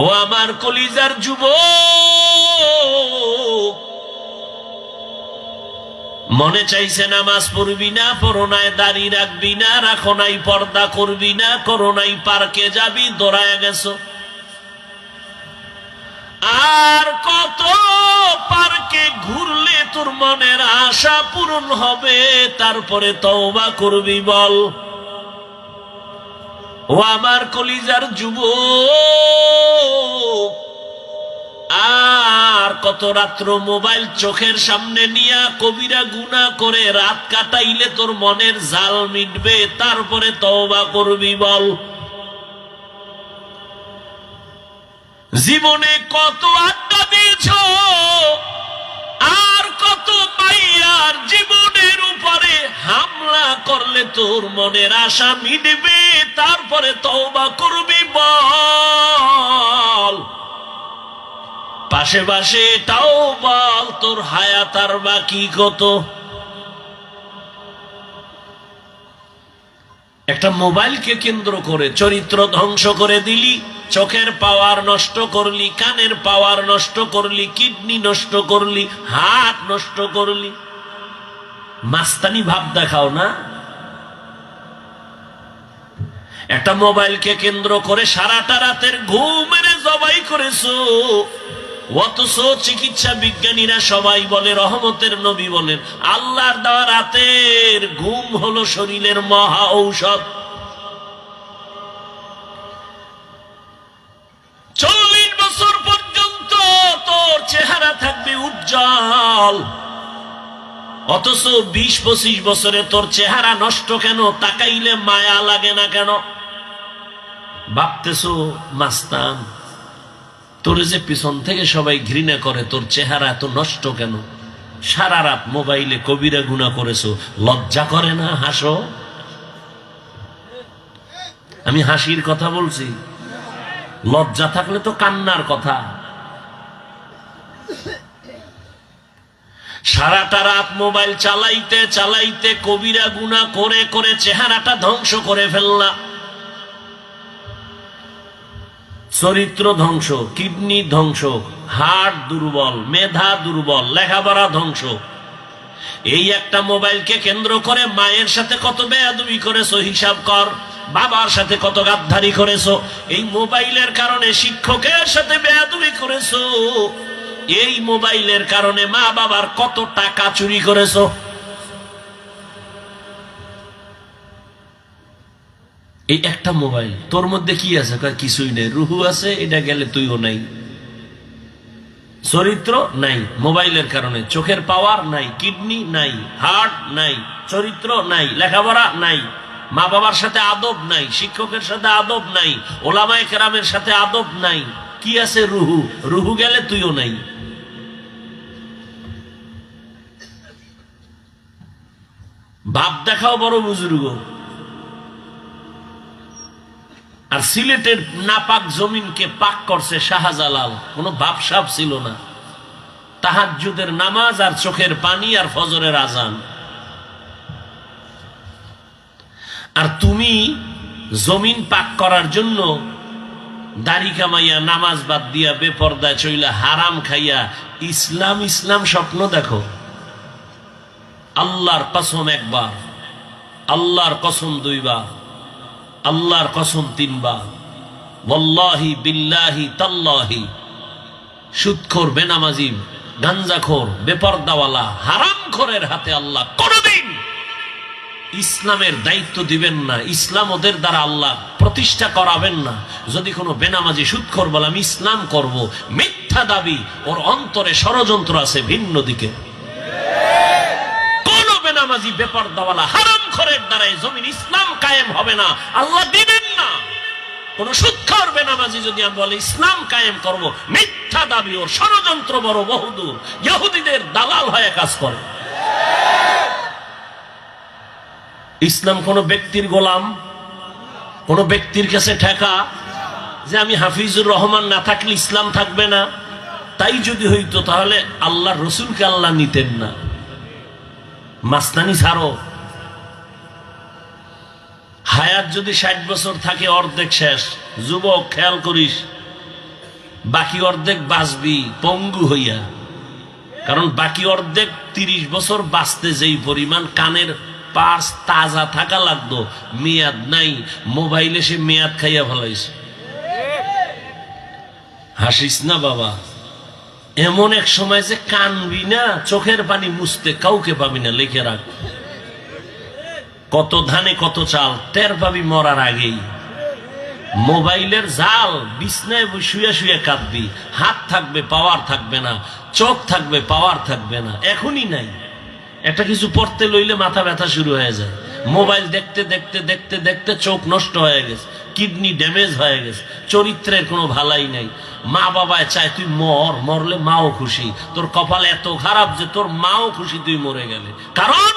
ও আমার কলিজার যুবক, মনে চাইছে নামাজ পড়বি না, পড়ো নাই, দাড়ি রাখবি না, রাখো নাই, পর্দা করবি না, করো নাই, পার্কে যাবি, দৌড়ায় গেছো। আর কত পার্কে ঘুরলে তোর মনের আশা পূরণ হবে, তারপরে তওবা করবি বল? ও আমার কলিজার যুবক, আর কত রাত্র মোবাইল চোখের সামনে নিয়া কবিরা গুনাহ করে রাত কাটাইলে তোর মনের জাল মিটবে, তারপরে তওবা করবি বল? জীবনে কত আড্ডা দিয়েছ, আর কত মাইয়ার জীবনের উপরে হামলা করলে তোর মনের আশা মিটবে, তারপরে তওবা করবি বল? পাশে পাশে এটাও বল, তোর হায়াত আর বাকি কত? একটা মোবাইলকে কেন্দ্র করে চরিত্র ধ্বংস করে দিলি, চোখের পাওয়ার নষ্ট করলি, কানের পাওয়ার নষ্ট করলি, কিডনি নষ্ট করলি, হার্ট নষ্ট করলি। মাস্তানি ভাব দেখাও না। একটা মোবাইলকে কেন্দ্র করে সারাটা রাতের ঘুম এনে জবাই করেছো, অথচ চিকিৎসা বিজ্ঞানীরা সবাই বলে, রহমতের নবী বলেন, আল্লাহর দেওয়া রাতের ঘুম হলো শরীরের মহা ঔষধ। 40 বছর পর্যন্ত তোর চেহারা থাকবে উজ্জ্বল, অথচ 20-25 বছরে তোর চেহারা নষ্ট কেন? তাকাইলে মায়া লাগে না কেন? ভাবতেছো মাস্তান, তোর যে পিছন থেকে সবাই ঘৃণা করে, তোর চেহারা এত নষ্ট কেন? সারা রাত মোবাইলে কবিরা গুনাহ করেছো, লজ্জা করে না? হাসো। আমি হাসির কথা বলছি, লজ্জা থাকলে তো কান্নার কথা। সারাটা রাত মোবাইল চালাইতে চালাইতে কবিরা গুনাহ করে করে চেহারাটা ধ্বংস করে ফেললা, চরিত্র ধ্বংস, কিডনি ধ্বংস, হার্ট দুর্বল, মেধা দুর্বল, লেখাপড়া ধ্বংস। এই একটা মোবাইলকে কেন্দ্র করে মায়ের সাথে কত বেয়াদবি করেছো হিসাব কর, বাবার সাথে কত গাদ্দারি করেছো। এই মোবাইলের কারণে শিক্ষকের সাথে বেয়াদবি করেছো, এই মোবাইলের কারণে মা বাবার কত টাকা চুরি করেছো। এই একটা মোবাইল, তোর মধ্যে কি আছে? কিছুই নেই। রুহু আছে, এটা গেলে তুইও নাই। চরিত্র নাই, মোবাইলের কারণে। চোখের পাওয়ার নাই, কিডনি নাই, হার্ট নাই, চরিত্র নাই, লেখাপড়া নাই, মা বাবার সাথে আদব নাই, শিক্ষকের সাথে আদব নাই, ওলামায়ে কেরামের সাথে আদব নাই। কি আছে? রুহু। রুহু গেলে তুইও নাই। ভাব দেখাও বড় বুজুর্গ। আর সিলেটের নাপাক জমিনকে পাক করছে শাহজালাল, কোনো ভাবসাব ছিল না। তাহাজ্জুদের নামাজ আর চোখের পানি আর ফজরের আজান। আর তুমি জমিন পাক করার জন্য দাড়ি কামাইয়া, নামাজ বাদ দিয়া, বেপর্দায় চইলা, হারাম খাইয়া ইসলাম ইসলাম স্বপ্ন দেখো। আল্লাহর কসম একবার, আল্লাহর কসম দুইবার, আল্লাহর কসম তিনবার, ওয়াল্লাহি বিল্লাহি তাল্লাহি, সুদখোর, বেনামাজি, গাঞ্জাখোর, বেপর্দাওয়ালা, হারামখোরের হাতে আল্লাহ কোনদিন ইসলামের দায়িত্ব দিবেন না। ইসলাম ওদের দ্বারা আল্লাহ প্রতিষ্ঠা করাবেন না। যদি কোনো বেনামাজি সুদখোর বলে আমি ইসলাম করব, মিথ্যা দাবি, ওর অন্তরে ষড়যন্ত্র আছে ভিন্ন দিকে। কোন বেনামাজি, বেপর্দাওয়ালা, হারামখোরের দ্বারা এই জমিন ইসলাম কায়েম হবে না, আল্লাহ দিবেন না। কোন সুদখোর বেনামাজি যদি আমি বলে ইসলাম কায়েম করব, মিথ্যা দাবি, ওর ষড়যন্ত্র বড় বহুদূর, ইহুদিদের দালাল হয়ে কাজ করে। ইসলাম কোন ব্যক্তির গোলাম, কোন ব্যক্তির কাছে ঠেকা যে আমি হাফিজুর রহমান না থাকলে ইসলাম থাকবে না। তাই যদি হইতো তাহলে আল্লাহ রসুলকে আল্লাহ নিতেন না। মাস্তানি ছাড়ো। হায়াত যদি 60 বছর থাকে, অর্ধেক শেষ। যুবক, খেয়াল করিস, বাকি অর্ধেক বাঁচবি পঙ্গু হইয়া। কারণ বাকি অর্ধেক 30 বছর বাঁচতে যেই পরিমাণ কানের পার্স তাজা থাকা লাগতো, মেয়াদ নাই, মোবাইলে সে মেয়াদ খাইয়া ফেলাইছে। হাসিস না বাবা, এমন এক সময় যে কানবি না, চোখের পানি মুছতে কাউকে পাবি না। লিখে রাখ, কত ধানে কত চাল টের পাবি মরার আগেই। মোবাইলের জাল, বিছনায় শুয়ে শুয়ে কাঁদবি, হাত থাকবে পাওয়ার থাকবে না, চোখ থাকবে পাওয়ার থাকবে না। এখনই নাই, একটা কিছু পড়তে লইলে মাথা ব্যথা শুরু হয়ে যায়। মোবাইল দেখতে দেখতে দেখতে দেখতে চোখ নষ্ট হয়ে গেছে, কিডনি ড্যামেজ হয়ে গেছে, চরিত্রের কোনো ভালাই নাই। মা বাবায় চায় তুই মর, মরলে মাও খুশি। তোর কপাল এত খারাপ যে তোর মাও খুশি তুই মরে গেলে। কারণ